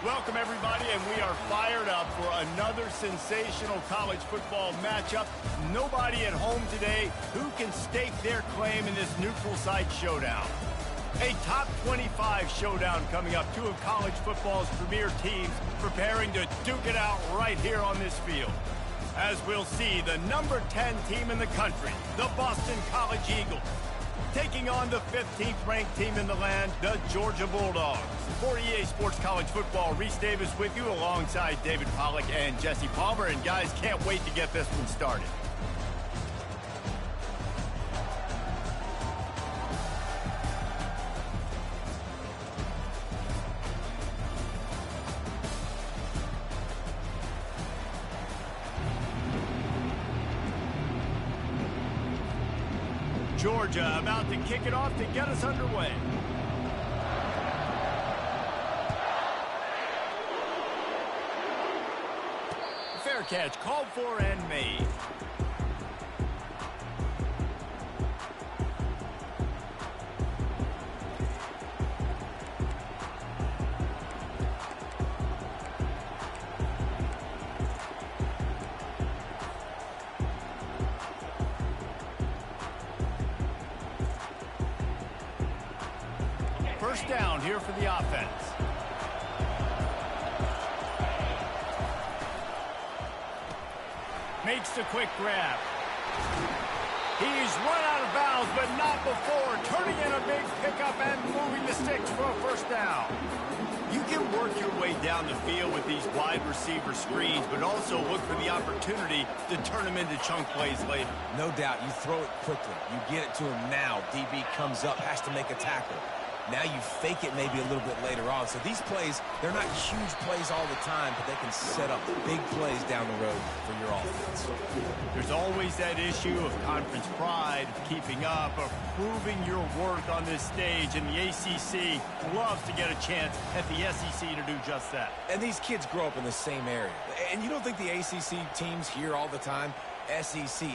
Welcome, everybody, and we are fired up for another sensational college football matchup. Nobody at home today who can stake their claim in this neutral site showdown. A top 25 showdown coming up. Two of college football's premier teams preparing to duke it out right here on this field. As we'll see, the number 10 team in the country, the Boston College Eagles, taking on the 15th ranked team in the land, the Georgia Bulldogs. For EA Sports College Football, Reese Davis with you alongside David Pollack and Jesse Palmer. And guys, can't wait to get this one started. Georgia about to kick it off to get us underway. Fair catch called for and made. First down here for the offense. Makes the quick grab. He's run out of bounds, but not before turning in a big pickup and moving the sticks for a first down. You can work your way down the field with these wide receiver screens, but also look for the opportunity to turn them into chunk plays later. No doubt, you throw it quickly. You get it to him now. DB comes up, has to make a tackle. Now you fake it maybe a little bit later on. So these plays, they're not huge plays all the time, but they can set up big plays down the road for your offense. There's always that issue of conference pride, of keeping up, of proving your worth on this stage, and the ACC loves to get a chance at the SEC to do just that. And these kids grow up in the same area. And you don't think the ACC teams hear all the time, SEC,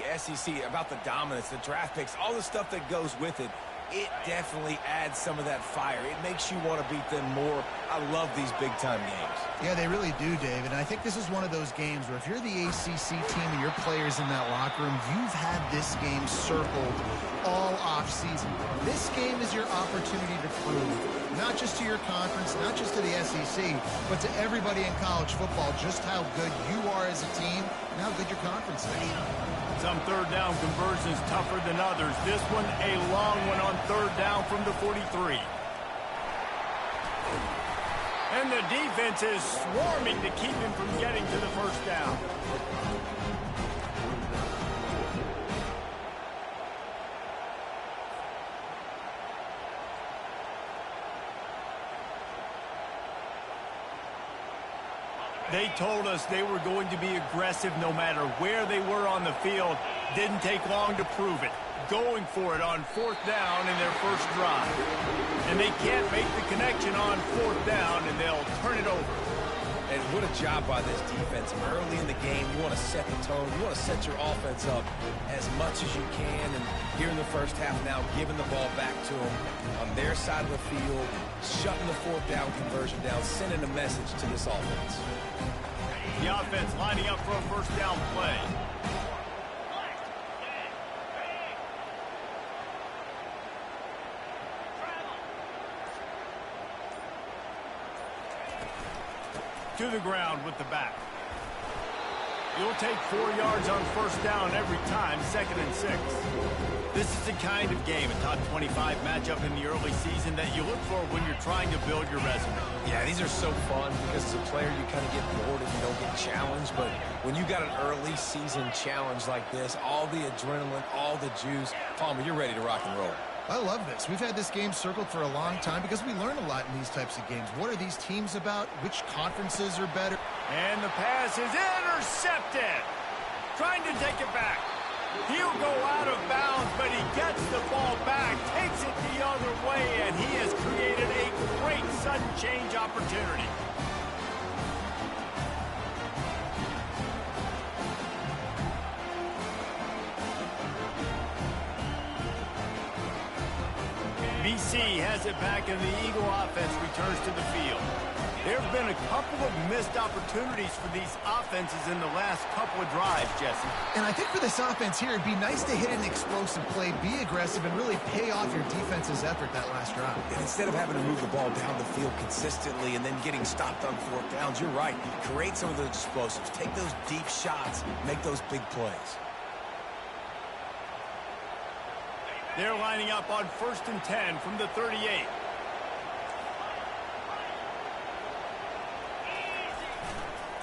about the dominance, the draft picks, all the stuff that goes with it. It definitely adds some of that fire. It makes you want to beat them more. I love these big-time games. Yeah, they really do, David. And I think this is one of those games where if you're the ACC team and your players in that locker room, you've had this game circled all off-season. This game is your opportunity to prove, not just to your conference, not just to the SEC, but to everybody in college football, just how good you are as a team and how good your conference is. Some third down conversions tougher than others. This one, a long one on third down from the 43. And the defense is swarming to keep him from getting to the first down. They told us they were going to be aggressive no matter where they were on the field. Didn't take long to prove it. Going for it on fourth down in their first drive. And they can't make the connection on fourth down, and they'll turn it over. And what a job by this defense. Early in the game, you want to set the tone. You want to set your offense up as much as you can. And here in the first half now, giving the ball back to them on their side of the field, shutting the fourth down conversion down, sending a message to this offense. The offense lining up for a first down play. To the ground with the back. You'll take 4 yards on first down every time, 2nd and 6. This is the kind of game, a top 25 matchup in the early season that you look for when you're trying to build your resume. Yeah, these are so fun because as a player you kind of get bored if you don't get challenged. But when you got an early season challenge like this, all the adrenaline, all the juice, Palmer, you're ready to rock and roll. I love this. We've had this game circled for a long time because we learn a lot in these types of games. What are these teams about? Which conferences are better? And the pass is intercepted. Trying to take it back. He'll go out of bounds, but he gets the ball back, takes it the other way, and he has created a great sudden change opportunity. BC has it back, and the Eagle offense returns to the field. There have been a couple of missed opportunities for these offenses in the last couple of drives, Jesse. And I think for this offense here, it'd be nice to hit an explosive play, be aggressive, and really pay off your defense's effort that last drive. And instead of having to move the ball down the field consistently and then getting stopped on fourth downs, you're right. Create some of those explosives. Take those deep shots. Make those big plays. They're lining up on 1st and 10 from the 38.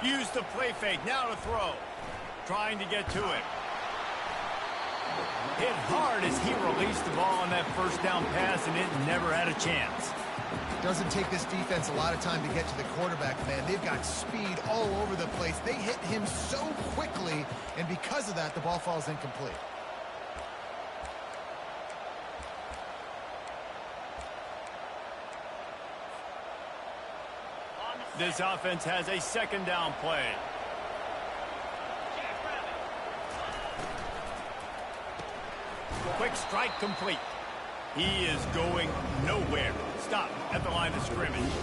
Use the play fake, now to throw. Trying to get to it. Hit hard as he released the ball on that first down pass, and it never had a chance. Doesn't take this defense a lot of time to get to the quarterback, man. They've got speed all over the place. They hit him so quickly, and because of that, the ball falls incomplete. This offense has a 2nd down play. Quick strike complete. He is going nowhere. Stop at the line of scrimmage.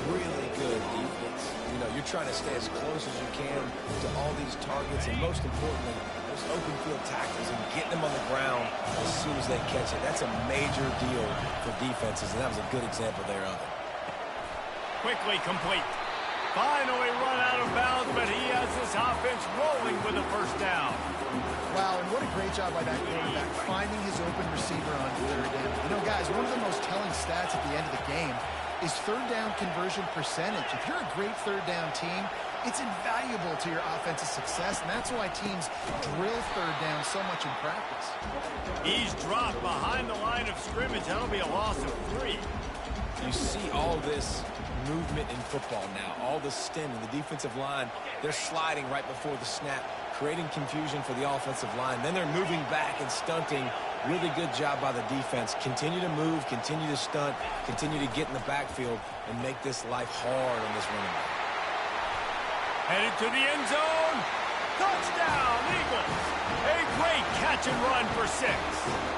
Really good defense. You know, you're trying to stay as close as you can to all these targets, and most importantly, those open field tackles and getting them on the ground as soon as they catch it. That's a major deal for defenses, and that was a good example there of it. Quickly complete. Finally run out of bounds, but he has this offense rolling with a 1st down. Wow, and what a great job by that quarterback, finding his open receiver on 3rd down. You know, guys, one of the most telling stats at the end of the game is 3rd down conversion percentage. If you're a great 3rd down team, it's invaluable to your offensive success, and that's why teams drill 3rd down so much in practice. He's dropped behind the line of scrimmage. That'll be a loss of 3. You see all this movement in football now, all the stemming, the defensive line, they're sliding right before the snap, creating confusion for the offensive line. Then they're moving back and stunting. Really good job by the defense. Continue to move, continue to stunt, continue to get in the backfield, and make this life hard on this running back. Headed to the end zone. Touchdown, Eagles. A great catch and run for 6.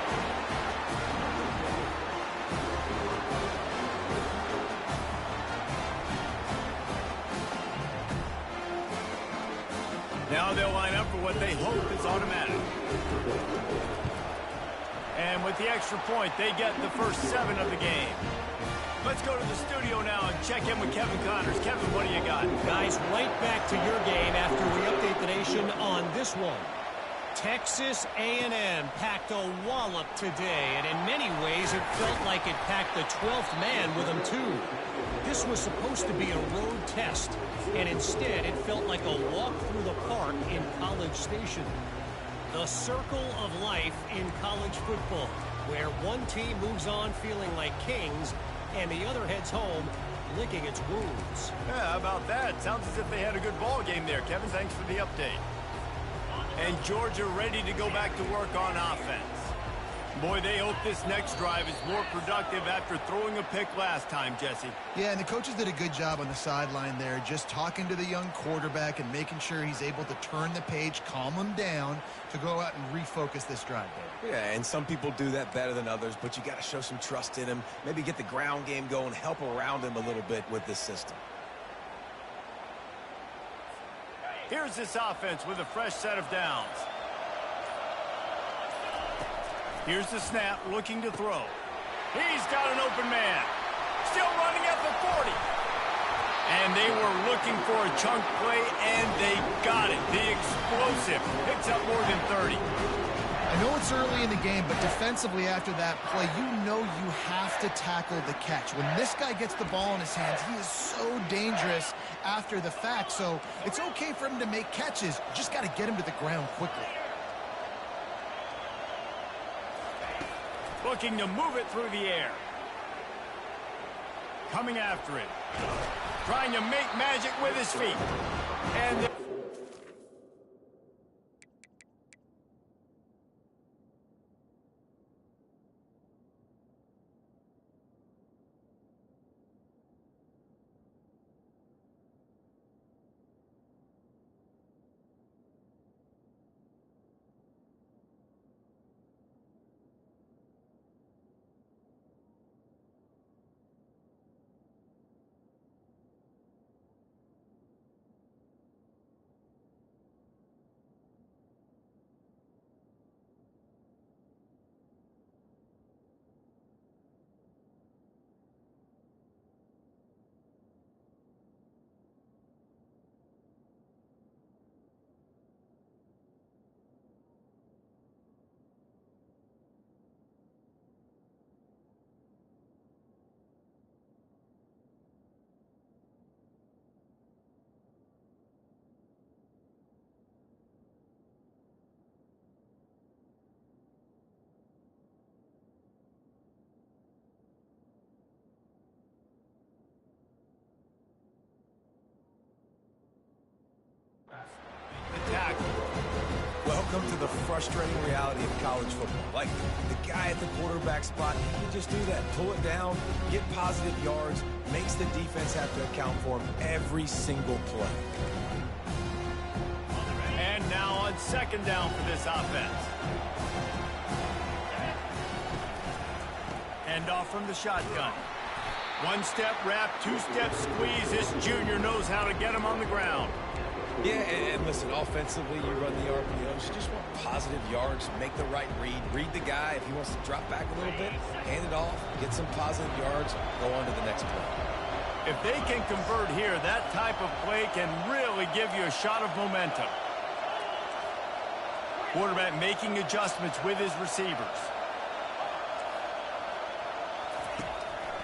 Now they'll line up for what they hope is automatic. And with the extra point, they get the first 7 of the game. Let's go to the studio now and check in with Kevin Connors. Kevin, what do you got? Guys, right back to your game after we update the nation on this one. Texas A&M packed a wallop today, and in many ways it felt like it packed the 12th man with them too. This was supposed to be a road test, and instead it felt like a walk through the park in College Station. The circle of life in college football, where one team moves on feeling like kings, and the other heads home licking its wounds. Yeah, how about that? Sounds as if they had a good ball game there. Kevin, thanks for the update. And Georgia ready to go back to work on offense. Boy, they hope this next drive is more productive after throwing a pick last time, Jesse. Yeah, and the coaches did a good job on the sideline there, just talking to the young quarterback and making sure he's able to turn the page, calm him down to go out and refocus this drive, David. Yeah, and some people do that better than others, but you got to show some trust in him, maybe get the ground game going, help around him a little bit with this system. Here's this offense with a fresh set of downs. Here's the snap, looking to throw. He's got an open man. Still running at the 40. And they were looking for a chunk play, and they got it. The explosive picks up more than 30. I know it's early in the game, but defensively after that play, you know you have to tackle the catch. When this guy gets the ball in his hands, he is so dangerous after the fact. So it's okay for him to make catches. You just got to get him to the ground quickly. Looking to move it through the air. Coming after it. Trying to make magic with his feet. And welcome to the frustrating reality of college football. Like, the guy at the quarterback spot, he can just do that. Pull it down, get positive yards, makes the defense have to account for him every single play. And now on second down for this offense. End off from the shotgun. One-step wrap, two-step squeeze. This junior knows how to get him on the ground. Yeah, and listen, offensively, you run the RPOs. You just want positive yards, make the right read the guy. If he wants to drop back a little bit, hand it off, get some positive yards, go on to the next play. If they can convert here, that type of play can really give you a shot of momentum. Quarterback making adjustments with his receivers.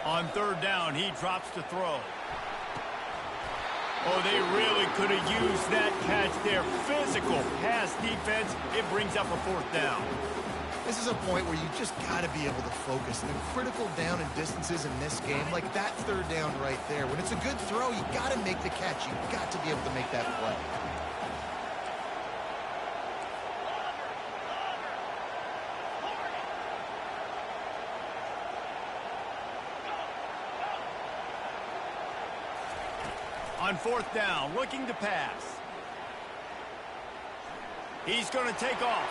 On third down, he drops to throw. Oh, they really could have used that catch there. Physical pass defense. It brings up a fourth down. This is a point where you just got to be able to focus. The critical down and distances in this game, like that third down right there. When it's a good throw, you got to make the catch. You got to be able to make that play. On fourth down, looking to pass. He's going to take off.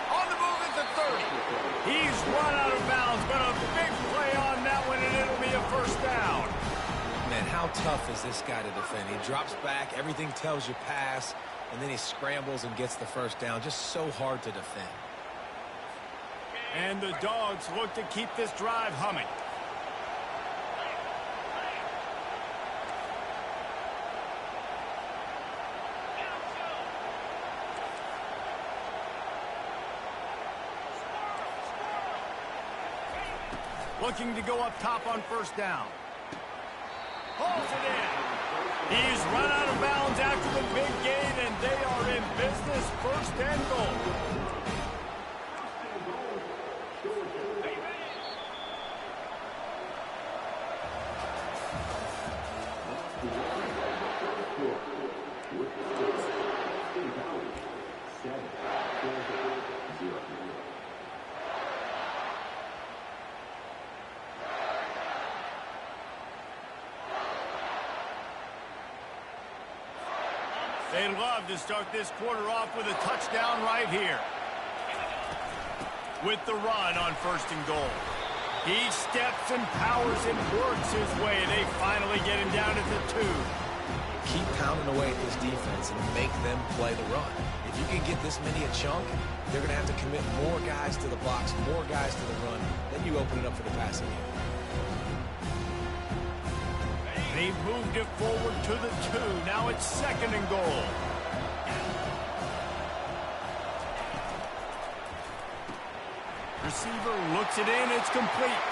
On the move at the 30. He's run out of bounds, but a big play on that one, and it'll be a first down. Man, how tough is this guy to defend? He drops back, everything tells you pass, and then he scrambles and gets the first down. Just so hard to defend. And the Dogs look to keep this drive humming. Looking to go up top on first down. Pulls it in. He's run out of bounds after the big gain, and they are in business. First and goal. They'd love to start this quarter off with a touchdown right here. With the run on first and goal. He steps and powers and works his way. They finally get him down at the 2. Keep pounding away at this defense and make them play the run. If you can get this many a chunk, they're going to have to commit more guys to the box, more guys to the run. Then you open it up for the passing game. They moved it forward to the 2. Now it's second and goal. Receiver looks it in. It's complete.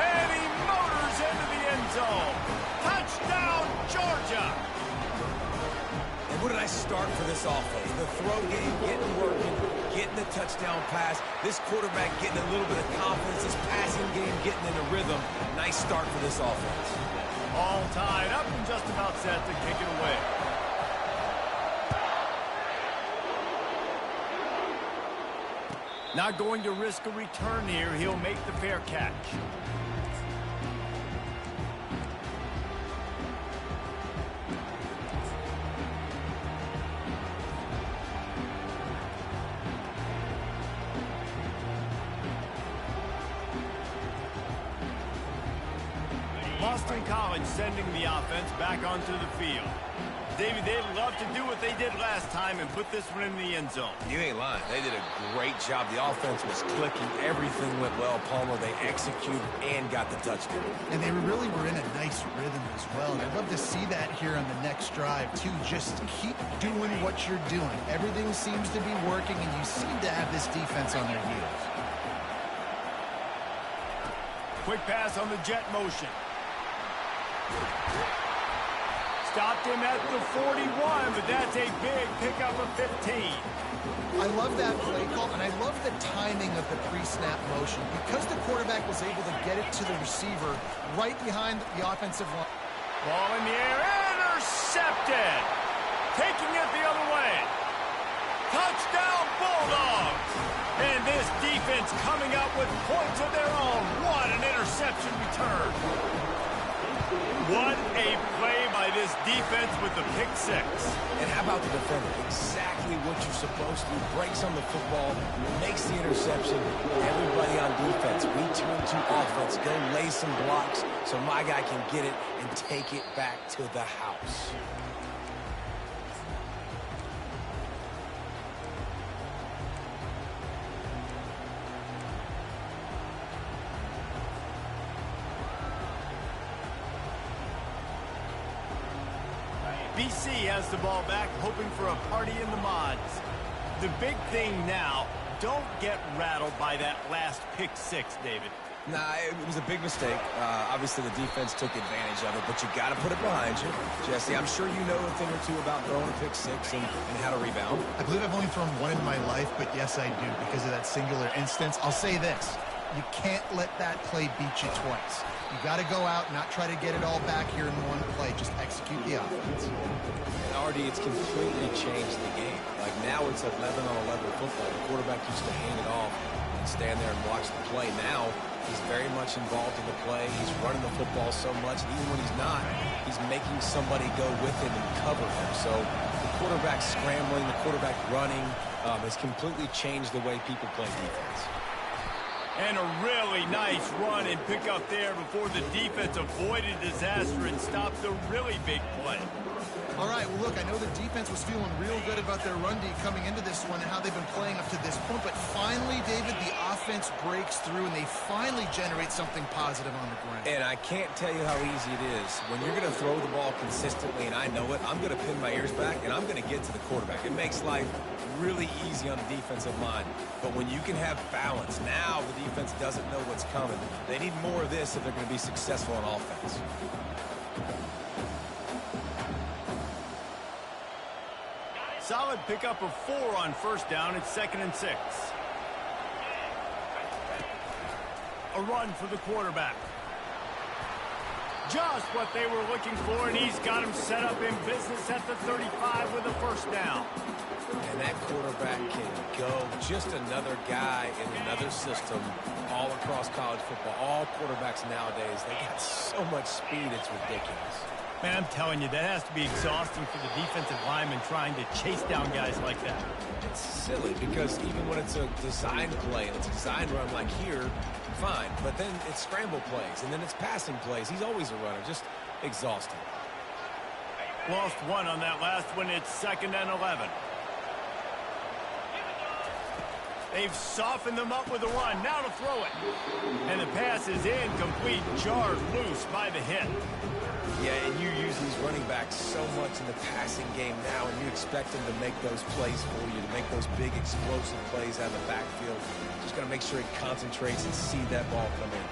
And he motors into the end zone. Touchdown, Georgia. And what did I start for this offense? The throw game getting working, getting the touchdown pass. This quarterback getting a little bit of confidence. This passing game getting in a rhythm. Nice start for this offense. All tied up and just about set to kick it away. Not going to risk a return here. He'll make the fair catch. Boston College sending the offense back onto the field. David, they'd love to do what they did last time and put this one in the end zone. You ain't lying. They did a great job. The offense was clicking. Everything went well. Palmer, they executed and got the touchdown. And they really were in a nice rhythm as well. And I'd love to see that here on the next drive, too. Just keep doing what you're doing. Everything seems to be working, and you seem to have this defense on their heels. Quick pass on the jet motion. Stopped him at the 41, but that's a big pickup of 15. I love that play call, and I love the timing of the pre-snap motion. Because the quarterback was able to get it to the receiver right behind the offensive line. Ball in the air, intercepted. Taking it the other way. Touchdown, Bulldogs! And this defense coming up with points of their own. What an interception return. What a play by this defense with the pick six. And how about the defender? Exactly what you're supposed to do. Breaks on the football, makes the interception. Everybody on defense, we turn to offense. Go lay some blocks so my guy can get it and take it back to the house. BC has the ball back, hoping for a party in the mods. The big thing now, don't get rattled by that last pick six, David. Nah, it was a big mistake. Obviously, the defense took advantage of it, but you got to put it behind you. Jesse, I'm sure you know a thing or two about throwing a pick six and how to rebound. I believe I've only thrown one in my life, but yes, I do, because of that singular instance. I'll say this. You can't let that play beat you twice. You got to go out, not try to get it all back here in one play. Just execute the offense. And Artie, it's completely changed the game. Like now it's 11-on-11 football. The quarterback used to hand it off and stand there and watch the play. Now he's very much involved in the play. He's running the football so much, and even when he's not, he's making somebody go with him and cover him. So the quarterback scrambling, the quarterback running has completely changed the way people play defense. And a really nice run and pick up there before the defense avoided disaster and stopped the really big play. All right, well, look, I know the defense was feeling real good about their run D coming into this one and how they've been playing up to this point, but finally, David, the offense breaks through and they finally generate something positive on the ground. And I can't tell you how easy it is. When you're going to throw the ball consistently, and I know it, I'm going to pin my ears back, and I'm going to get to the quarterback. It makes life really easy on the defensive line. But when you can have balance, now the defense doesn't know what's coming. They need more of this if they're going to be successful on offense. Solid pickup of 4 on first down. It's 2nd and 6. A run for the quarterback. Just what they were looking for, and he's got him set up in business at the 35 with a first down. And that quarterback can go. Just another guy in another system all across college football. All quarterbacks nowadays, they got so much speed, it's ridiculous. Man, I'm telling you, that has to be exhausting for the defensive lineman trying to chase down guys like that. It's silly because even when it's a design play and it's a design run like here, fine. But then it's scramble plays and then it's passing plays. He's always a runner. Just exhausting. Lost 1 on that last one. It's 2nd and 11. They've softened them up with a run. Now to throw it. And the pass is incomplete. Jarred loose by the hit. Yeah, and you use these running backs so much in the passing game now, and you expect them to make those plays for you, to make those big explosive plays out of the backfield. Just got to make sure he concentrates and see that ball come in.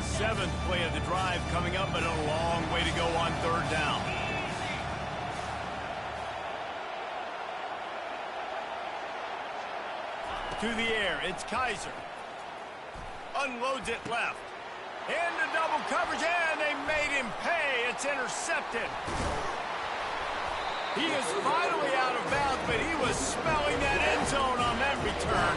Seventh play of the drive coming up, but a long way to go on 3rd down. To the air, it's Kaiser. Unloads it left. Into double coverage, and they made him pay. It's intercepted. He is finally out of bounds, but he was smelling that end zone on that return.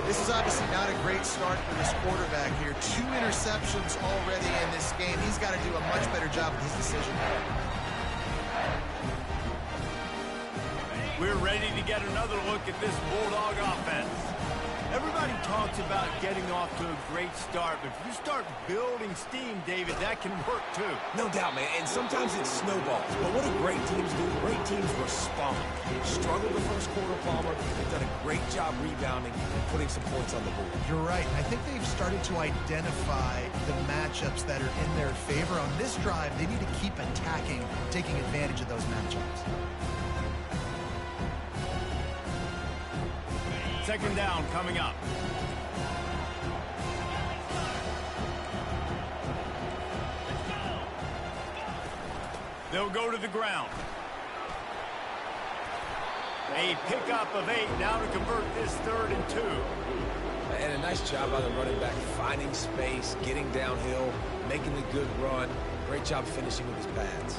This is obviously not a great start for this quarterback here. 2 interceptions already in this game. He's got to do a much better job with his decision. We're ready to get another look at this Bulldog offense. Everybody talks about getting off to a great start, but if you start building steam, David, that can work too. No doubt, man, and sometimes it snowballs. But what do great teams do? Great teams respond. Struggled the first quarter, Palmer. They've done a great job rebounding and putting some points on the board. You're right. I think they've started to identify the matchups that are in their favor. On this drive, they need to keep attacking, taking advantage of those matchups. 2nd down coming up. They'll go to the ground. A pickup of 8 now to convert this 3rd and 2. And a nice job by the running back, finding space, getting downhill, making the good run. Great job finishing with his pads.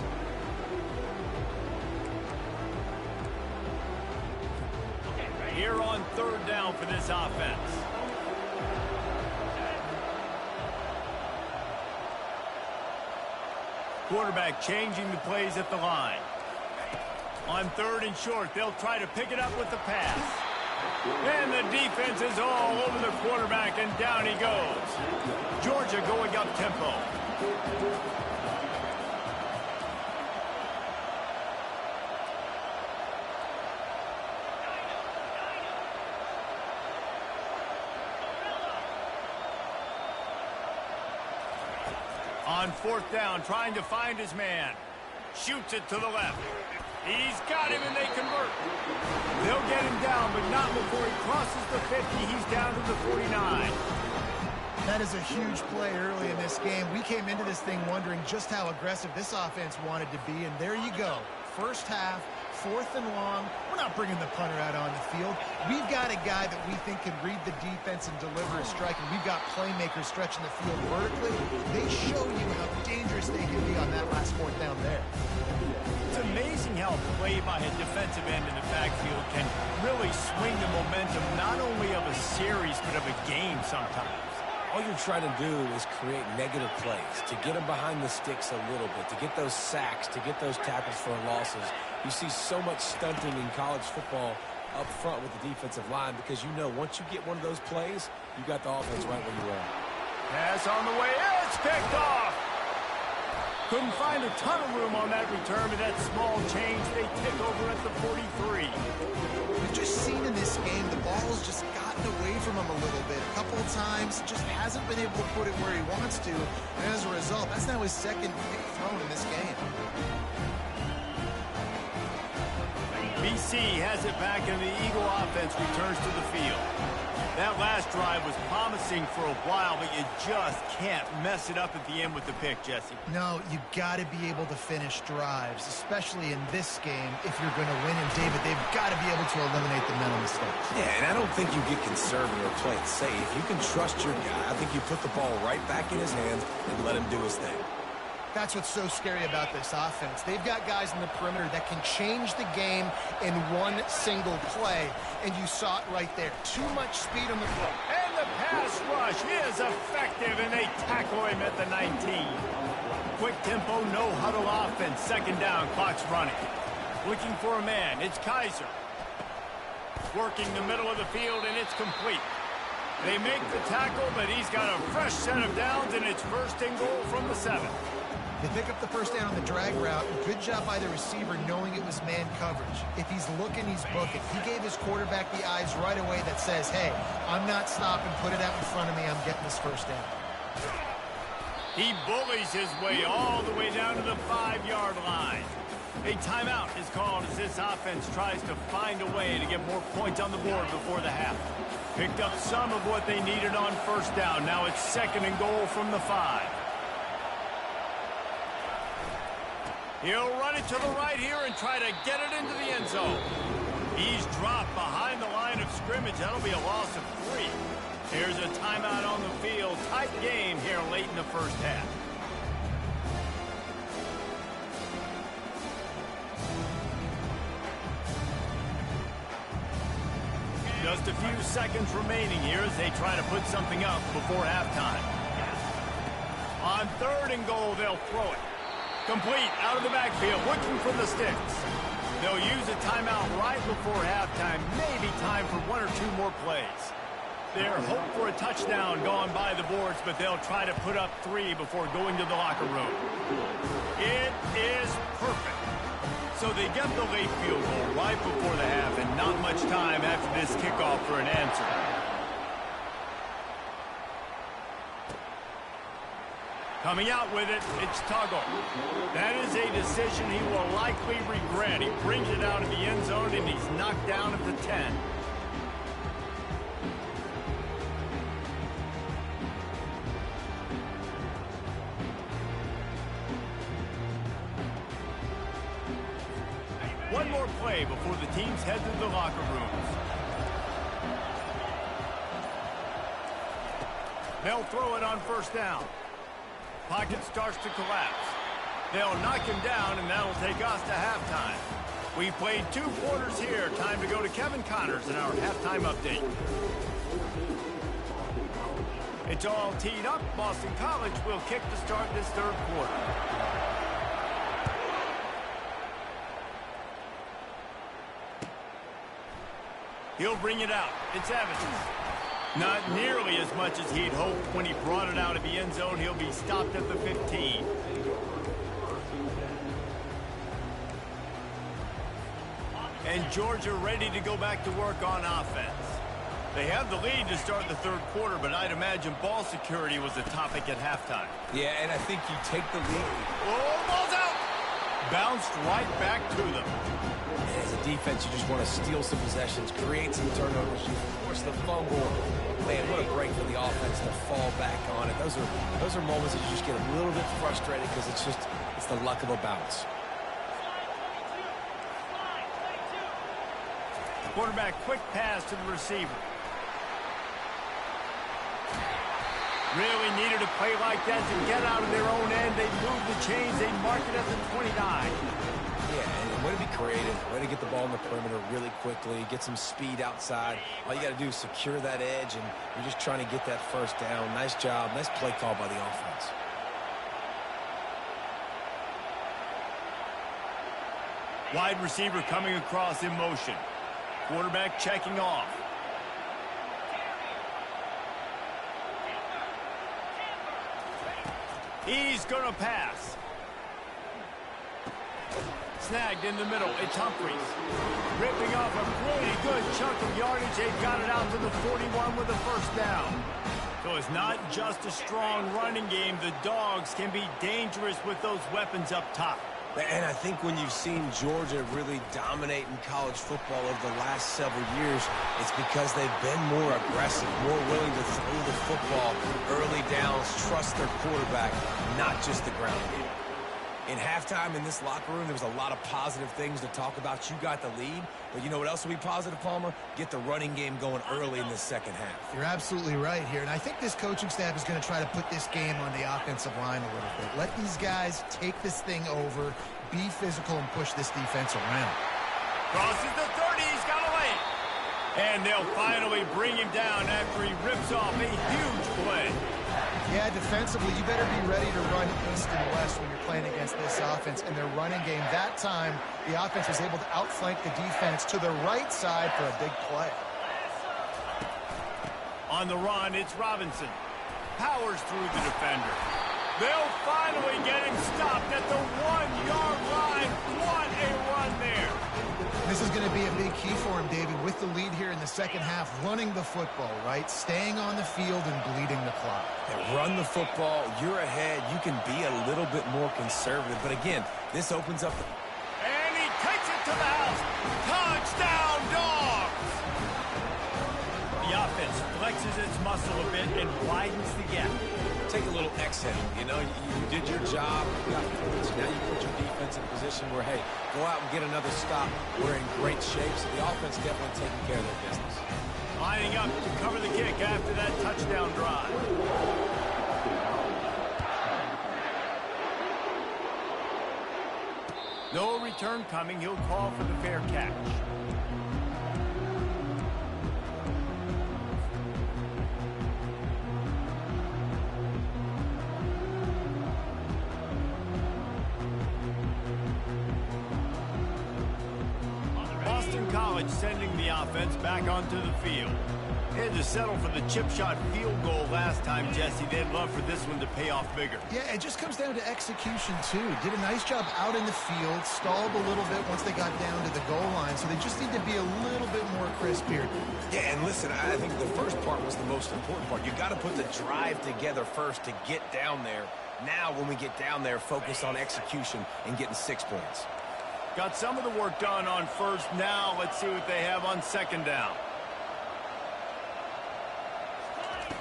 Here on third down for this offense. Quarterback changing the plays at the line. On third and short, they'll try to pick it up with the pass. And the defense is all over the quarterback, and down he goes. Georgia going up tempo. On fourth down, trying to find his man. Shoots it to the left. He's got him, and they convert. They'll get him down, but not before he crosses the 50. He's down to the 49. That is a huge play early in this game. We came into this thing wondering just how aggressive this offense wanted to be, and there you go. First half, fourth and long. We're not bringing the punter out on the field. We've got a guy that we think can read the defense and deliver a strike, and we've got playmakers stretching the field vertically. They show you how dangerous they can be on that last fourth down there. It's amazing how a play by a defensive end in the backfield can really swing the momentum not only of a series but of a game sometimes. All you're trying to do is create negative plays, to get them behind the sticks a little bit, to get those sacks, to get those tackles for losses. You see so much stunting in college football up front with the defensive line because you know once you get one of those plays, you got the offense right where you are. Pass on the way. It's picked off. Couldn't find a ton of room on that return, but that small change, they tick over at the 43. We've just seen in this game the ball's just gotten away from him a little bit. A couple of times, just hasn't been able to put it where he wants to. And as a result, that's now his second pick thrown in this game. BC has it back, and the Eagle offense returns to the field. That last drive was promising for a while, but you just can't mess it up at the end with the pick, Jesse. No, you got to be able to finish drives, especially in this game if you're going to win. And, David, they've got to be able to eliminate the mental mistakes. Yeah, and I don't think you get conservative or play it safe. You can trust your guy. I think you put the ball right back in his hands and let him do his thing. That's what's so scary about this offense. They've got guys in the perimeter that can change the game in one single play, and you saw it right there. Too much speed on the front. And the pass rush is effective, and they tackle him at the 19. Quick tempo, no huddle offense. Second down, clock's running. Looking for a man, it's Kaiser. Working the middle of the field, and it's complete. They make the tackle, but he's got a fresh set of downs, and it's first and goal from the 7. They pick up the first down on the drag route. Good job by the receiver knowing it was man coverage. If he's looking, he's booking. He gave his quarterback the eyes right away that says, hey, I'm not stopping. Put it out in front of me. I'm getting this first down. He bullies his way all the way down to the 5-yard line. A timeout is called as this offense tries to find a way to get more points on the board before the half. Picked up some of what they needed on first down. Now it's second and goal from the 5. He'll run it to the right here and try to get it into the end zone. He's dropped behind the line of scrimmage. That'll be a loss of 3. Here's a timeout on the field. Tight game here late in the first half. Just a few seconds remaining here as they try to put something up before halftime. On third and goal, they'll throw it. Complete out of the backfield, looking for the sticks. They'll use a timeout right before halftime. Maybe time for 1 or 2 more plays. Their hope for a touchdown gone by the boards, but they'll try to put up 3 before going to the locker room. It is perfect. So they get the late field goal right before the half, and not much time after this kickoff for an answer. Coming out with it, it's Tuggle. That is a decision he will likely regret. He brings it out of the end zone, and he's knocked down at the 10. One more play before the teams head to the locker rooms. They'll throw it on first down. Pocket starts to collapse. They'll knock him down, and that'll take us to halftime. We played 2 quarters here. Time to go to Kevin Connors in our halftime update. It's all teed up. Boston College will kick to start this 3rd quarter. He'll bring it out. It's Evans. Not nearly as much as he'd hoped when he brought it out of the end zone. He'll be stopped at the 15. And Georgia ready to go back to work on offense. They have the lead to start the 3rd quarter, but I'd imagine ball security was a topic at halftime. Yeah, and I think you take the lead. Oh, ball's out! Bounced right back to them. As a defense, you just want to steal some possessions, create some turnovers, you force the fumble. Man, what a break for the offense to fall back on it. Those are moments that you just get a little bit frustrated because it's the luck of a bounce. Quarterback quick pass to the receiver. Really needed a play like that to get out of their own end. They move the chains. They mark it at the 29. Yeah, and way to be creative. Way to get the ball in the perimeter really quickly. Get some speed outside. All you got to do is secure that edge, and you're just trying to get that 1st down. Nice job. Nice play call by the offense. Wide receiver coming across in motion. Quarterback checking off. He's going to pass. Snagged in the middle. It's Humphries. Ripping off a really good chunk of yardage. They've got it out to the 41 with a 1st down. So it's not just a strong running game. The Dogs can be dangerous with those weapons up top. And I think when you've seen Georgia really dominate in college football over the last several years, it's because they've been more aggressive, more willing to throw the football early downs, trust their quarterback, not just the ground game. In halftime in this locker room, there was a lot of positive things to talk about. You got the lead, but you know what else will be positive, Palmer? Get the running game going early in the 2nd half. You're absolutely right here, and I think this coaching staff is going to try to put this game on the offensive line a little bit. Let these guys take this thing over, be physical, and push this defense around. Crosses the 30, he's got to lay it. And they'll finally bring him down after he rips off a huge play. Yeah, defensively, you better be ready to run east and west when you're playing against this offense and their running game. That time, the offense was able to outflank the defense to the right side for a big play. On the run, it's Robinson. Powers through the defender. They'll finally get him stopped at the 1-yard line. What a run there. This is going to be a big key for him, David, with the lead here in the 2nd half, running the football, right? Staying on the field and bleeding the clock. And run the football, you're ahead, you can be a little bit more conservative. But again, this opens up the... And he takes it to the house. Touchdown, Dogs! The offense flexes its muscle a bit and widens the gap. Take a little exit. You know, you did your job. You got points. Now you put your defense in a position where, hey, go out and get another stop. We're in great shape, so the offense definitely taking care of their business. Lining up to cover the kick after that touchdown drive. No return coming. He'll call for the fair catch. Boston College sending the offense back onto the field. They had to settle for the chip shot field goal last time, Jesse. They'd love for this one to pay off bigger. Yeah, it just comes down to execution, too. Did a nice job out in the field, stalled a little bit once they got down to the goal line, so they just need to be a little bit more crisp here. Yeah, and listen, I think the first part was the most important part. You got to put the drive together first to get down there. Now, when we get down there, focus on execution and getting 6 points. Got some of the work done on 1st. Now, let's see what they have on 2nd down.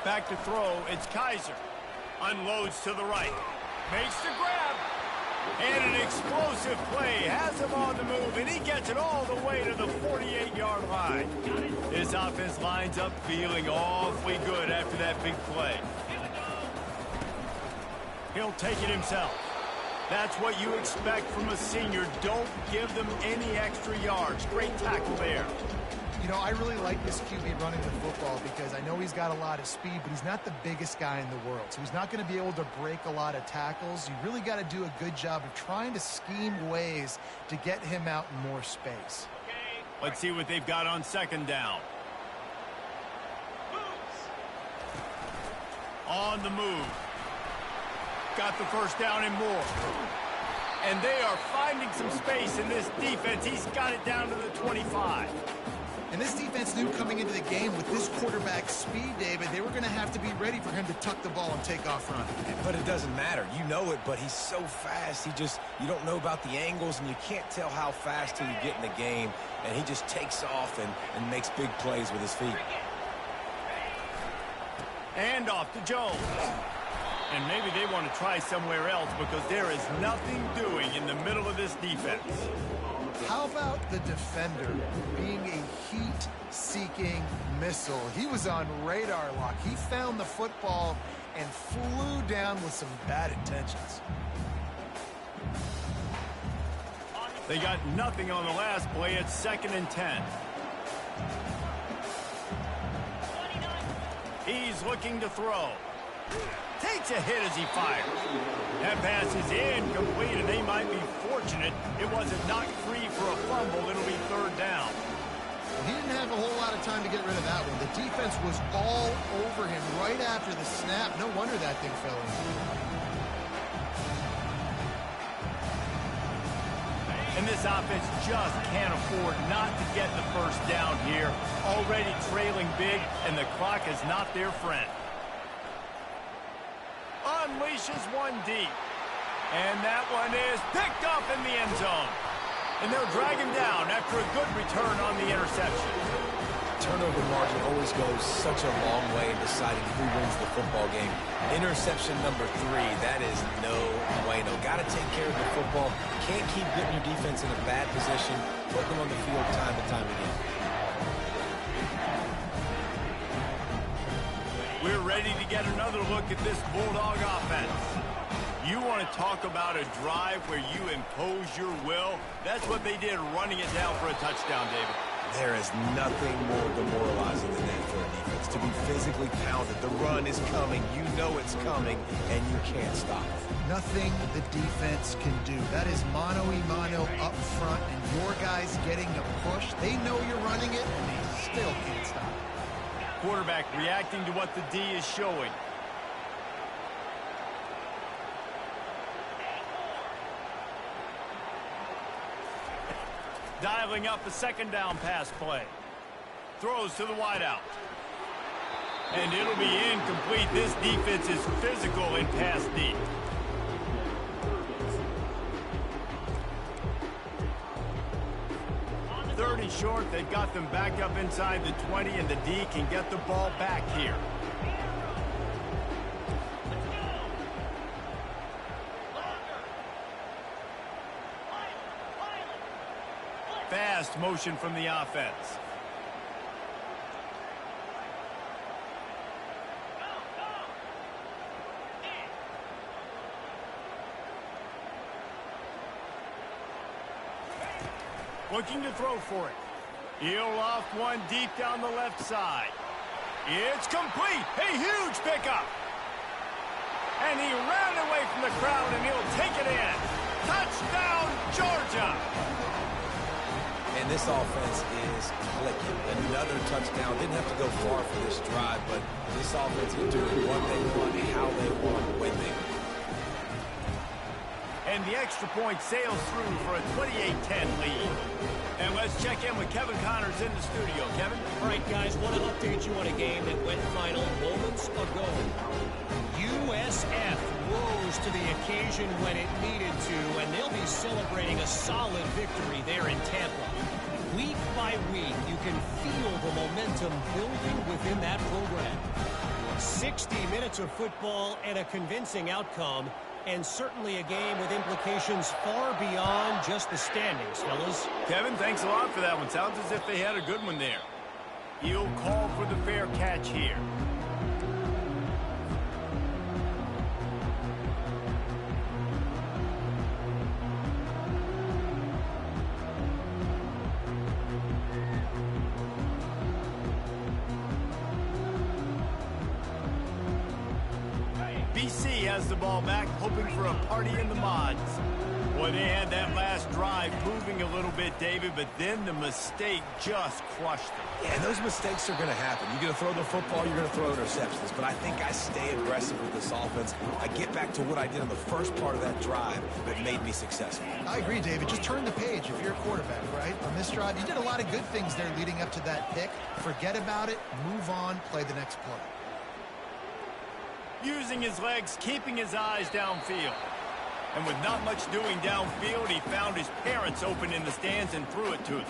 Back to throw, it's Kaiser. Unloads to the right. Makes the grab. And an explosive play. Has him on the move, and he gets it all the way to the 48-yard line. This offense lines up feeling awfully good after that big play. He'll take it himself. That's what you expect from a senior. Don't give them any extra yards. Great tackle there. You know, I really like this QB running the football because I know he's got a lot of speed, but he's not the biggest guy in the world. So he's not going to be able to break a lot of tackles. You really got to do a good job of trying to scheme ways to get him out in more space. Let's see what they've got on second down. On the move. Got the first down and more. And they are finding some space in this defense. He's got it down to the 25. And this defense knew coming into the game with this quarterback's speed, David, they were going to have to be ready for him to tuck the ball and take off running. But it doesn't matter. You know it, but he's so fast. You don't know about the angles, and you can't tell how fast till you get in the game. And he just takes off and makes big plays with his feet. And off to Jones. And maybe they want to try somewhere else because there is nothing doing in the middle of this defense. How about the defender being a heat-seeking missile? He was on radar lock. He found the football and flew down with some bad intentions. They got nothing on the last play. It's 2nd and 10. He's looking to throw. Takes a hit as he fires. That pass is incomplete, and they might be fortunate it wasn't knocked free for a fumble. It'll be 3rd down. He didn't have a whole lot of time to get rid of that one. The defense was all over him right after the snap. No wonder that thing fell in. And this offense just can't afford not to get the first down here. Already trailing big, and the clock is not their friend. Unleashes one deep. And that one is picked up in the end zone. And they'll drag him down after a good return on the interception. Turnover margin always goes such a long way in deciding who wins the football game. Interception number 3, that is no bueno. Got to take care of the football. Can't keep getting your defense in a bad position. Put them on the field time and time again. We're ready to get another look at this Bulldog offense. You want to talk about a drive where you impose your will? That's what they did, running it down for a touchdown, David. There is nothing more demoralizing than that for a defense. To be physically pounded. The run is coming. You know it's coming, and you can't stop it. Nothing the defense can do. That is mano-a-mano up front, and your guys getting a push. They know you're running it, and they still can't stop it. Quarterback reacting to what the D is showing. Dialing up a 2nd down pass play. Throws to the wideout. And it'll be incomplete. This defense is physical in pass deep. Third and short, they've got them back up inside the 20, and the D can get the ball back here. Fast motion from the offense. Looking to throw for it. He'll loft one deep down the left side. It's complete. A huge pickup. And he ran away from the crowd, and he'll take it in. Touchdown, Georgia. And this offense is clicking. Another touchdown. Didn't have to go far for this drive, but this offense is doing what they want, how they want, when they want. And the extra point sails through for a 28-10 lead. And let's check in with Kevin Connors in the studio. Kevin? All right, guys, want to update you on a game that went final moments ago. USF rose to the occasion when it needed to, and they'll be celebrating a solid victory there in Tampa. Week by week, you can feel the momentum building within that program. 60 minutes of football and a convincing outcome, and certainly a game with implications far beyond just the standings, fellas. Kevin, thanks a lot for that one. Sounds as if they had a good one there. He'll call for the fair catch here. has the ball back, hoping for a party in the mods. Boy, they had that last drive moving a little bit, David, but then the mistake just crushed them. Yeah, those mistakes are going to happen. You're going to throw the football, you're going to throw interceptions. But I think I stay aggressive with this offense. I get back to what I did on the first part of that drive that made me successful. I agree, David. Just turn the page if you're a quarterback, right? On this drive, you did a lot of good things there leading up to that pick. Forget about it, move on, play the next play. Using his legs, keeping his eyes downfield. And with not much doing downfield, he found his parents open in the stands and threw it to them.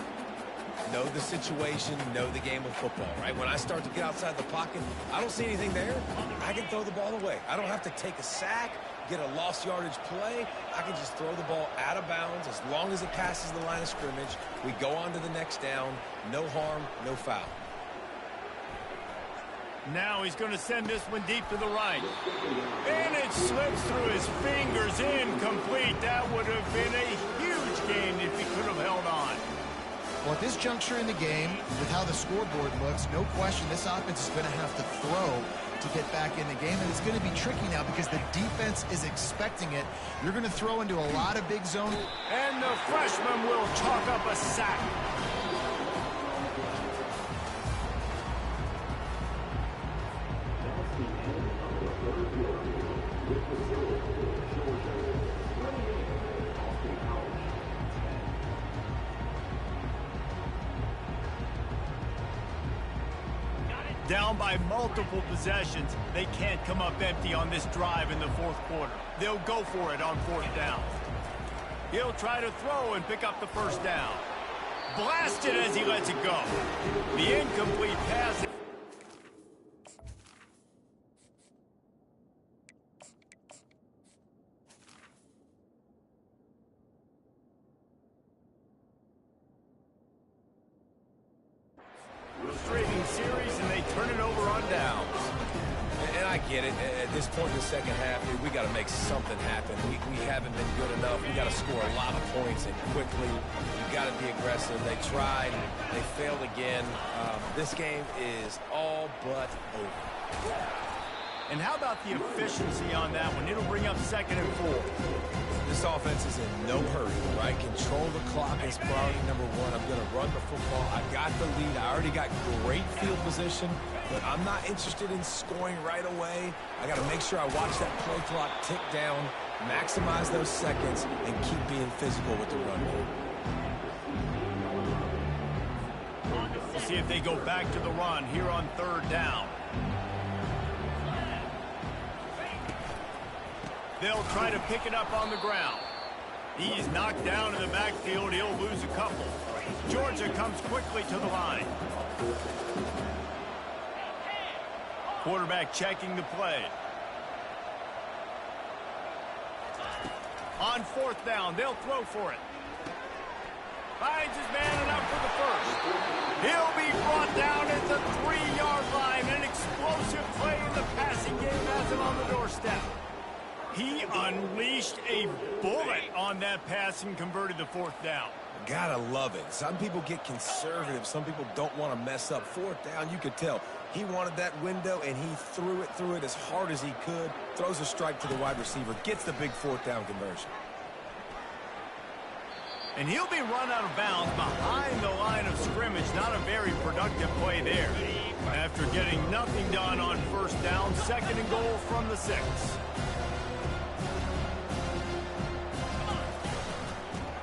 Know the situation, know the game of football, right? When I start to get outside the pocket, I don't see anything there. I can throw the ball away. I don't have to take a sack, get a lost yardage play. I can just throw the ball out of bounds as long as it passes the line of scrimmage. We go on to the next down. No harm, no foul. Now he's going to send this one deep to the right. And it slips through his fingers, incomplete. That would have been a huge gain if he could have held on. Well, at this juncture in the game, with how the scoreboard looks, no question this offense is going to have to throw to get back in the game. And it's going to be tricky now because the defense is expecting it. You're going to throw into a lot of big zone. And the freshman will chalk up a sack. Down by multiple possessions, they can't come up empty on this drive in the fourth quarter. They'll go for it on fourth down. He'll try to throw and pick up the first down. Blasted as he lets it go. The incomplete pass. Frustrating series, and they turn it over on downs. And I get it. At this point in the second half, dude, we got to make something happen. We haven't been good enough. We got to score a lot of points and quickly. You got to be aggressive. They tried. They failed again. This game is all but over. And how about the efficiency on that one? It'll bring up 2nd and 4. This offense is in no hurry, right? Control the clock is priority number one. I'm going to run the football. I got the lead. I already got great field position, but I'm not interested in scoring right away. I got to make sure I watch that play clock tick down, maximize those seconds, and keep being physical with the run game. We'll see if they go back to the run here on 3rd down. They'll try to pick it up on the ground. He's knocked down in the backfield. He'll lose a couple. Georgia comes quickly to the line. Quarterback checking the play. On 4th down, they'll throw for it. Finds his man enough for the first. He'll be brought down at the 3-yard line. An explosive play in the passing game has him on the doorstep. He unleashed a bullet on that pass and converted the 4th down. Gotta love it. Some people get conservative. Some people don't want to mess up. 4th down, you could tell. He wanted that window, and he threw it as hard as he could. Throws a strike to the wide receiver. Gets the big 4th down conversion. And he'll be run out of bounds behind the line of scrimmage. Not a very productive play there. After getting nothing done on 1st down, 2nd and goal from the 6.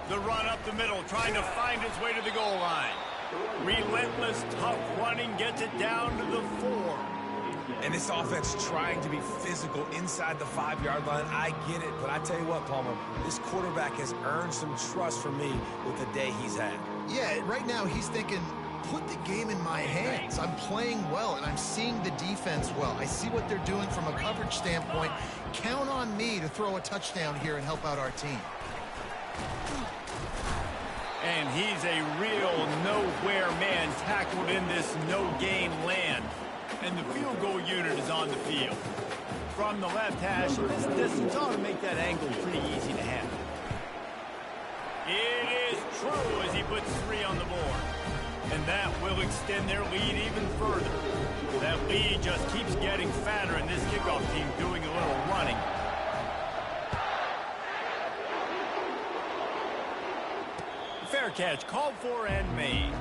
The run up the middle, trying to find his way to the goal line. Relentless, tough running, gets it down to the 4. And this offense trying to be physical inside the 5-yard line. I get it, but I tell you what, Palmer, this quarterback has earned some trust from me with the day he's had. Yeah, right now he's thinking, put the game in my hands. I'm playing well, and I'm seeing the defense well. I see what they're doing from a coverage standpoint. Count on me to throw a touchdown here and help out our team. And he's a real nowhere man tackled in this no-gain land. And the field goal unit is on the field. From the left hash, this distance ought to make that angle pretty easy to handle. It is true as he puts 3 on the board. And that will extend their lead even further. That lead just keeps getting fatter, and this kickoff team doing a little running. Fair catch, called for and made.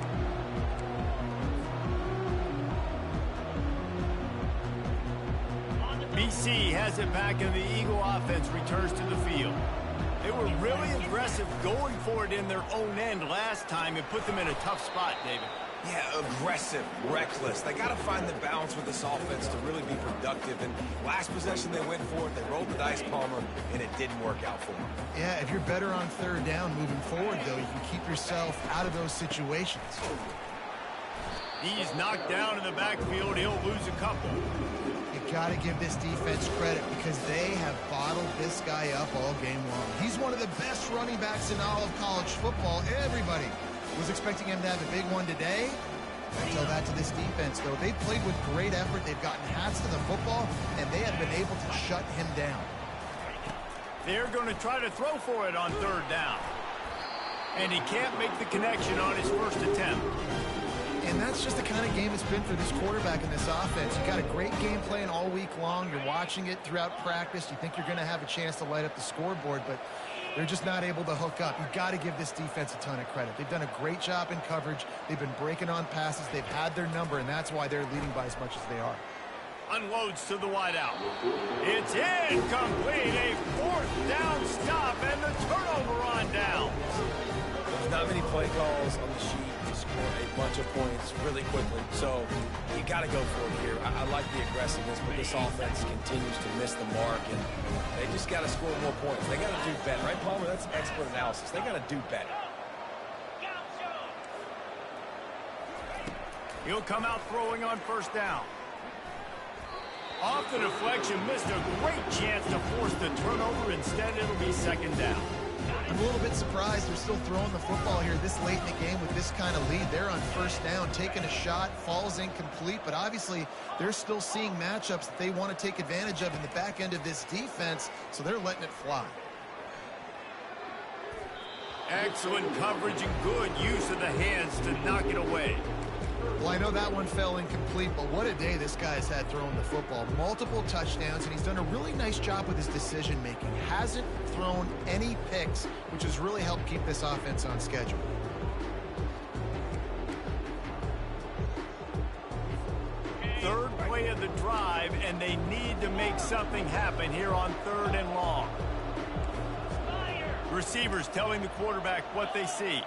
BC has it back, and the Eagle offense returns to the field. They were really aggressive going for it in their own end last time and put them in a tough spot, David. Yeah, aggressive, reckless. They got to find the balance with this offense to really be productive. And last possession they went for it, they rolled the dice, Palmer, and it didn't work out for them. Yeah, if you're better on third down moving forward, though, you can keep yourself out of those situations. He's knocked down in the backfield. He'll lose a couple. You got to give this defense credit because they have bottled this guy up all game long. He's one of the best running backs in all of college football. Everybody was expecting him to have a big one today. I tell that to this defense, though. They played with great effort. They've gotten hats to the football, and they have been able to shut him down. They're going to try to throw for it on third down. And he can't make the connection on his first attempt. And that's just the kind of game it's been for this quarterback in this offense. You got a great game plan all week long. You're watching it throughout practice. You think you're going to have a chance to light up the scoreboard, but they're just not able to hook up. You've got to give this defense a ton of credit. They've done a great job in coverage. They've been breaking on passes. They've had their number, and that's why they're leading by as much as they are. Unloads to the wideout. It's incomplete. A fourth down stop, and the turnover on down. There's not many play calls on the sheet to score a bunch of points really quickly, so you got to go for it here. I like the aggressiveness, but this offense continues to miss the mark, and they just got to score more points. They got to do better, right, Palmer? That's expert analysis. They got to do better. He'll come out throwing on first down. Off the deflection, missed a great chance to force the turnover. Instead, it'll be second down. I'm a little bit surprised they're still throwing the football here this late in the game with this kind of lead. They're on first down, taking a shot, falls incomplete, but obviously they're still seeing matchups that they want to take advantage of in the back end of this defense, so they're letting it fly. Excellent coverage and good use of the hands to knock it away. Well, I know that one fell incomplete, but what a day this guy's had throwing the football. Multiple touchdowns, and he's done a really nice job with his decision-making. Hasn't thrown any picks, which has really helped keep this offense on schedule. Third play of the drive, and they need to make something happen here on third and long. Receivers telling the quarterback what they see.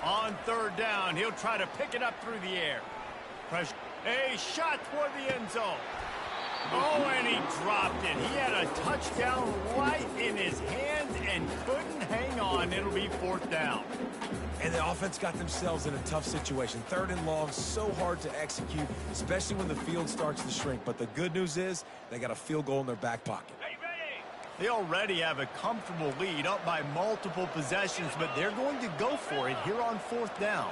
On third down, he'll try to pick it up through the air. Pressure. A shot toward the end zone. Oh, and he dropped it. He had a touchdown right in his hands and couldn't hang on. It'll be fourth down. And the offense got themselves in a tough situation. Third and long, so hard to execute, especially when the field starts to shrink. But the good news is they got a field goal in their back pocket. They already have a comfortable lead, up by multiple possessions, but they're going to go for it here on fourth down.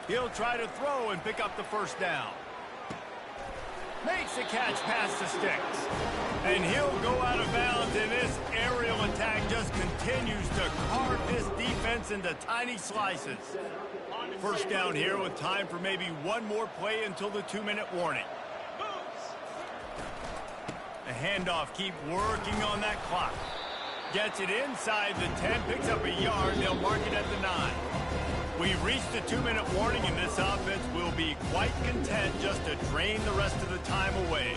He'll try to throw and pick up the first down. Makes a catch past the sticks. And he'll go out of bounds, and this aerial attack just continues to carve this defense into tiny slices. First down here with time for maybe one more play until the 2-minute warning. The handoff, keep working on that clock. Gets it inside the 10, picks up a yard, they'll mark it at the 9. We've reached the 2-minute warning, and this offense will be quite content just to drain the rest of the time away.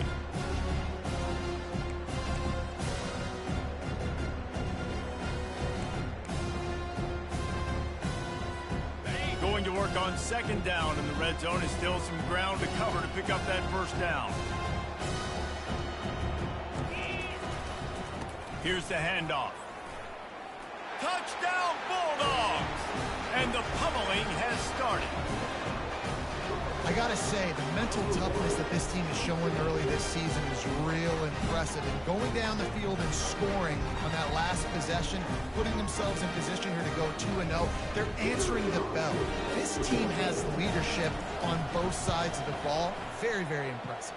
Going to work on second down in the red zone, and still some ground to cover to pick up that first down. Here's the handoff. Touchdown, Bulldogs! And the pummeling has started. I gotta say, the mental toughness that this team is showing early this season is real impressive. And going down the field and scoring on that last possession, putting themselves in position here to go 2-0, they're answering the bell. This team has leadership on both sides of the ball. Very, very impressive.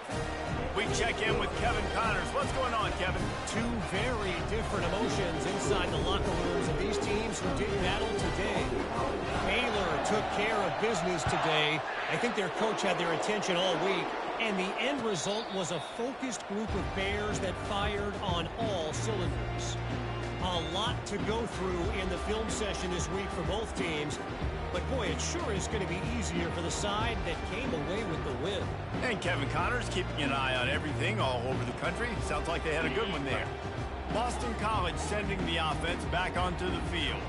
We check in with Kevin Connors. What's going on, Kevin? Two very different emotions inside the locker rooms of these teams who did battle today. Baylor took care of business today. I think their coach had their attention all week, and the end result was a focused group of Bears that fired on all cylinders. A lot to go through in the film session this week for both teams. But, boy, it sure is going to be easier for the side that came away with the win. And Kevin Connors keeping an eye on everything all over the country. Sounds like they had a good one there. Boston College sending the offense back onto the field.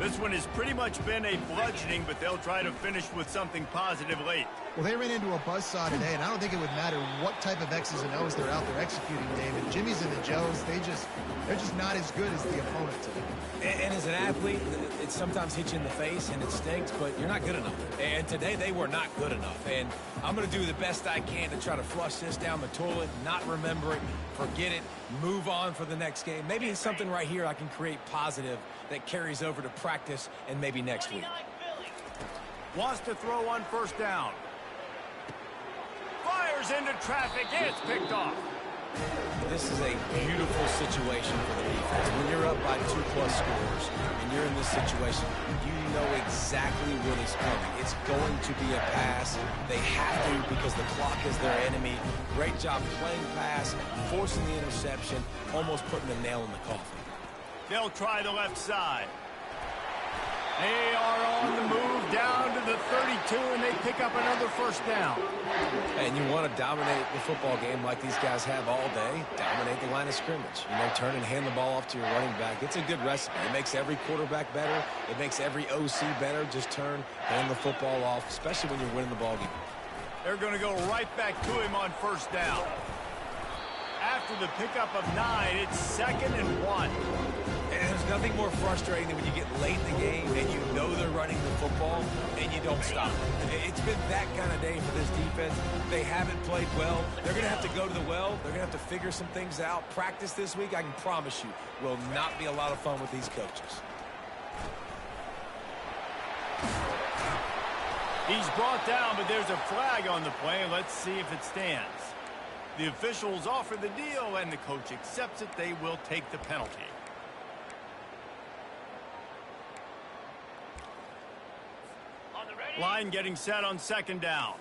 This one has pretty much been a bludgeoning, but they'll try to finish with something positive late. Well, they ran into a buzzsaw today, and I don't think it would matter what type of X's and O's they're out there executing, David. Jimmy's and the Joes, they're just not as good as the opponent today. And as an athlete, it sometimes hits you in the face and it stinks, but you're not good enough. And today they were not good enough. And I'm going to do the best I can to try to flush this down the toilet, not remember it, forget it, move on for the next game. Maybe it's something right here I can create positive that carries over to practice and maybe next week. Wants to throw on first down. Fires into traffic. It's picked off. This is a beautiful situation for the defense. When you're up by 2+ scores and you're in this situation, you know exactly what is coming. It's going to be a pass. They have to because the clock is their enemy. Great job playing pass, forcing the interception, almost putting the nail in the coffin. They'll try the left side. They are on the move down to the 32, and they pick up another first down. And you want to dominate the football game like these guys have all day. Dominate the line of scrimmage. You know, turn and hand the ball off to your running back. It's a good recipe. It makes every quarterback better. It makes every OC better. Just turn, hand the football off, especially when you're winning the ball game. They're going to go right back to him on first down. After the pickup of 9, it's 2nd and 1. And there's nothing more frustrating than when you get late in the game and you know they're running the football and you don't stop. It's been that kind of day for this defense. They haven't played well. They're going to have to go to the well. They're going to have to figure some things out. Practice this week, I can promise you, will not be a lot of fun with these coaches. He's brought down, but there's a flag on the play. Let's see if it stands. The officials offer the deal, and the coach accepts it. They will take the penalty. Line getting set on 2nd down.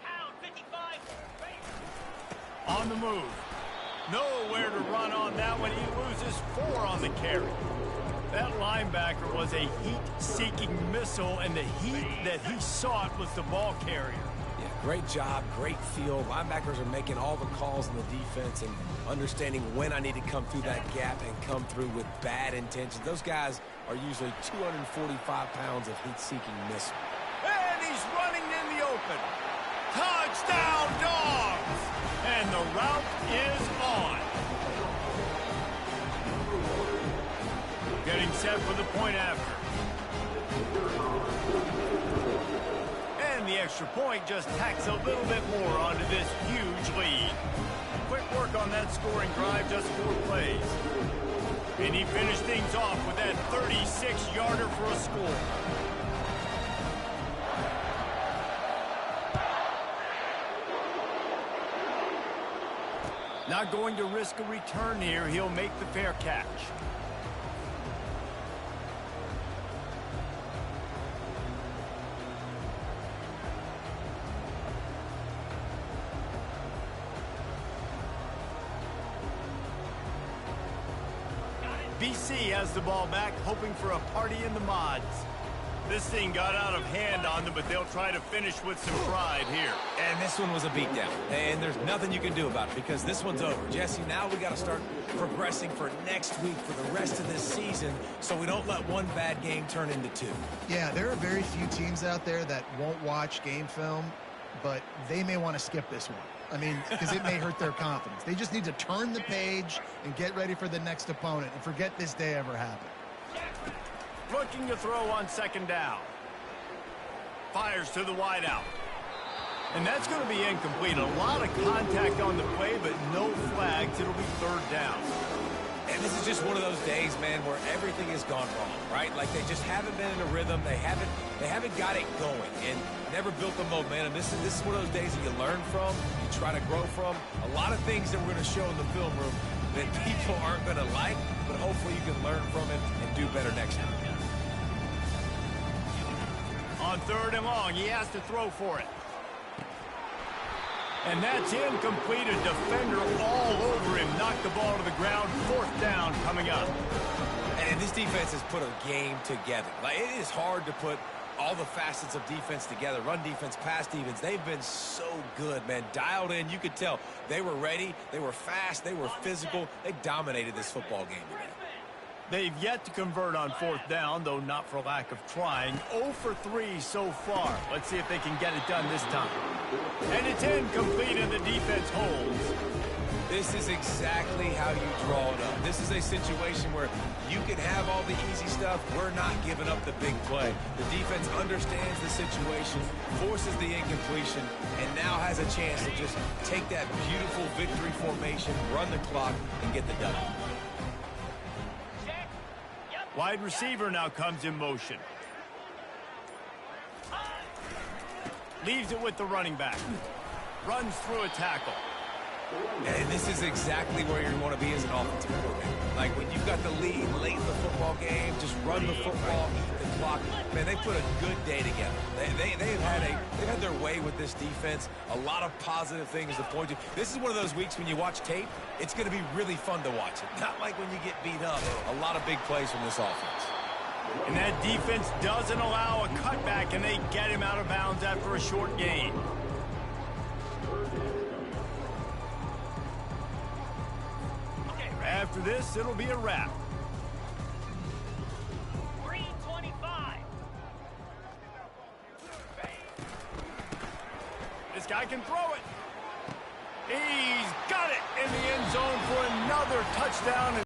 Pound 55. On the move. Nowhere to run on that one. He loses 4 on the carry. That linebacker was a heat-seeking missile, and the heat that he sought was the ball carrier. Yeah, great job, great feel. Linebackers are making all the calls in the defense and understanding when I need to come through that gap and come through with bad intentions. Those guys are usually 245 pounds of heat-seeking missile. And he's running in the open. Touchdown, Dogs! And the route is on. Getting set for the point after. And the extra point just tacks a little bit more onto this huge lead. Quick work on that scoring drive, just 4 plays. And he finished things off with that 36-yarder for a score. Not going to risk a return here. He'll make the fair catch. BC has the ball back, hoping for a party in the mods. This thing got out of hand on them, but they'll try to finish with some pride here. And this one was a beatdown. And there's nothing you can do about it because this one's over. Jesse, now we got to start progressing for next week for the rest of this season so we don't let one bad game turn into 2. Yeah, there are very few teams out there that won't watch game film, but they may want to skip this one. I mean, because it may hurt their confidence. They just need to turn the page and get ready for the next opponent and forget this day ever happened. Looking to throw on 2nd down. Fires to the wideout. And that's going to be incomplete. A lot of contact on the play, but no flags. It'll be third down. And this is just one of those days, man, where everything has gone wrong, right? Like they just haven't been in a rhythm. They haven't got it going and never built the momentum. This is one of those days that you learn from, you try to grow from. A lot of things that we're going to show in the film room that people aren't going to like, but hopefully you can learn from it and do better next time. On third and long, he has to throw for it. And that's incomplete. A defender all over him. Knocked the ball to the ground. Fourth down coming up. And this defense has put a game together. Like, it is hard to put all the facets of defense together. Run defense, pass defense. They've been so good, man. Dialed in. You could tell they were ready. They were fast. They were physical. They dominated this football game today. They've yet to convert on fourth down, though not for lack of trying. 0 for 3 so far. Let's see if they can get it done this time. And it's incomplete, and the defense holds. This is exactly how you draw it up. This is a situation where you can have all the easy stuff. We're not giving up the big play. The defense understands the situation, forces the incompletion, and now has a chance to just take that beautiful victory formation, run the clock, and get the W. Wide receiver now comes in motion. Leaves it with the running back. Runs through a tackle. And this is exactly where you want to be as an offensive coordinator. Like when you've got the lead late in the football game, just run the football, eat the clock. Man, they put a good day together. They've had their way with this defense. A lot of positive things to point to. This is one of those weeks when you watch tape, it's going to be really fun to watch it. Not like when you get beat up. A lot of big plays from this offense. And that defense doesn't allow a cutback, and they get him out of bounds after a short gain. After this, it'll be a wrap. 3:25. This guy can throw it. He's got it in the end zone for another touchdown.